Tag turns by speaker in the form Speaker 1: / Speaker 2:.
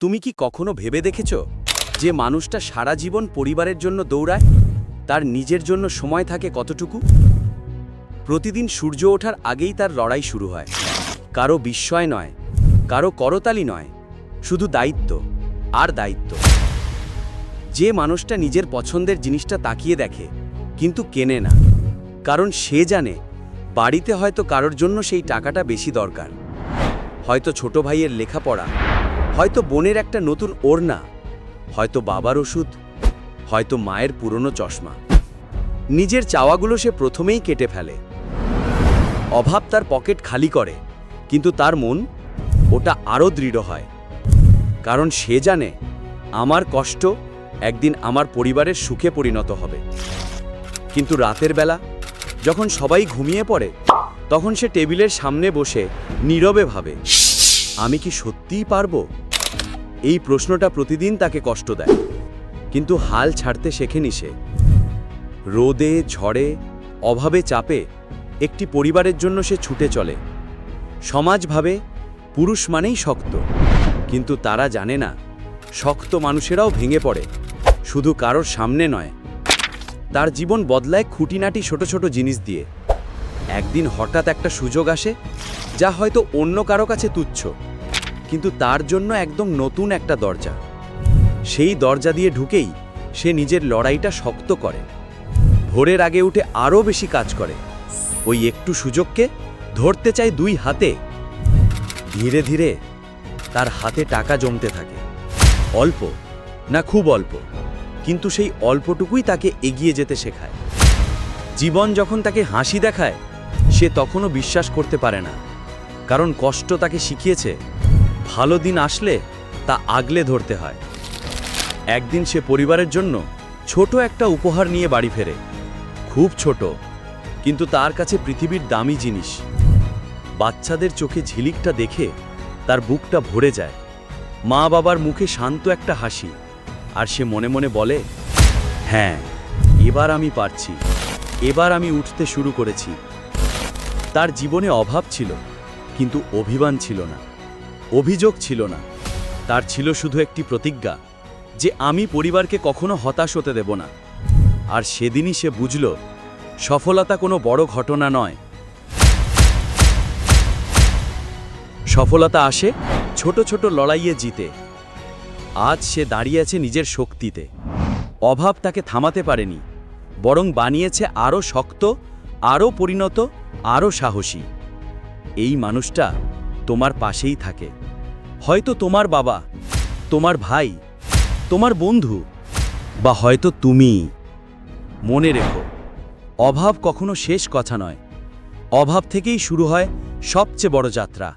Speaker 1: তুমি কি কখনো ভেবে দেখেছ যে মানুষটা সারা জীবন পরিবারের জন্য দৌড়ায়, তার নিজের জন্য সময় থাকে কতটুকু? প্রতিদিন সূর্য ওঠার আগেই তার লড়াই শুরু হয়। কারো বিস্ময় নয়, কারো করতালি নয়, শুধু দায়িত্ব আর দায়িত্ব। যে মানুষটা নিজের পছন্দের জিনিসটা তাকিয়ে দেখে কিন্তু কেনে না, কারণ সে জানে বাড়িতে হয়তো কারোর জন্য সেই টাকাটা বেশি দরকার। হয়তো ছোট ভাইয়ের লেখাপড়া, হয়তো বোনের একটা নতুন ওড়না, হয়তো বাবার ওষুধ, হয়তো মায়ের পুরনো চশমা। নিজের চাওয়াগুলো সে প্রথমেই কেটে ফেলে। অভাব তার পকেট খালি করে, কিন্তু তার মন ওটা আরও দৃঢ় হয়, কারণ সে জানে আমার কষ্ট একদিন আমার পরিবারের সুখে পরিণত হবে। কিন্তু রাতের বেলা যখন সবাই ঘুমিয়ে পড়ে, তখন সে টেবিলের সামনে বসে নীরবে ভাবে, আমি কি সত্যিই পারবো? এই প্রশ্নটা প্রতিদিন তাকে কষ্ট দেয়, কিন্তু হাল ছাড়তে শেখেনি সে। রোদে ঝড়ে অভাবে চাপে একটি পরিবারের জন্য সে ছুটে চলে। সমাজ ভাবে পুরুষ মানেই শক্ত, কিন্তু তারা জানে না শক্ত মানুষেরাও ভেঙে পড়ে, শুধু কারোর সামনে নয়। তার জীবন বদলায় খুঁটিনাটি ছোট ছোট জিনিস দিয়ে। একদিন হঠাৎ একটা সুযোগ আসে, যা হয়তো অন্য কারো কাছে তুচ্ছ, কিন্তু তার জন্য একদম নতুন একটা দরজা। সেই দরজা দিয়ে ঢুকেই সে নিজের লড়াইটা শক্ত করে। ভোরের আগে উঠে আরও বেশি কাজ করে, ওই একটু সুযোগকে ধরতে চায় দুই হাতে। ধীরে ধীরে তার হাতে টাকা জমতে থাকে, অল্প না খুব অল্প, কিন্তু সেই অল্পটুকুই তাকে এগিয়ে যেতে শেখায়। জীবন যখন তাকে হাসি দেখায়, সে তখনও বিশ্বাস করতে পারে না, কারণ কষ্ট তাকে শিখিয়েছে ভালো দিন আসলে তা আগলে ধরতে হয়। একদিন সে পরিবারের জন্য ছোট একটা উপহার নিয়ে বাড়ি ফেরে, খুব ছোট, কিন্তু তার কাছে পৃথিবীর দামি জিনিস। বাচ্চাদের চোখে ঝিলিকটা দেখে তার বুকটা ভরে যায়। মা বাবার মুখে শান্ত একটা হাসি, আর সে মনে মনে বলে, হ্যাঁ, এবার আমি পারছি, এবার আমি উঠতে শুরু করেছি। তার জীবনে অভাব ছিল, কিন্তু অভিমান ছিল না, অভিযোগ ছিল না। তার ছিল শুধু একটি প্রতিজ্ঞা, যে আমি পরিবারকে কখনো হতাশ হতে দেব না। আর সেদিনই সে বুঝল, সফলতা কোনো বড় ঘটনা নয়, সফলতা আসে ছোট ছোট লড়াইয়ে জিতে। আজ সে দাঁড়িয়ে আছে নিজের শক্তিতে। অভাব তাকে থামাতে পারেনি, বরং বানিয়েছে আরও শক্ত, আরও পরিণত, আরও সাহসী। এই মানুষটা তোমার পাশেই থাকে, হয়তো তোমার বাবা, তোমার ভাই, তোমার বন্ধু, বা হয়তো তুমি। মনে রেখো, অভাব কখনো শেষ কথা নয়, অভাব থেকেই শুরু হয় সবচেয়ে বড় যাত্রা।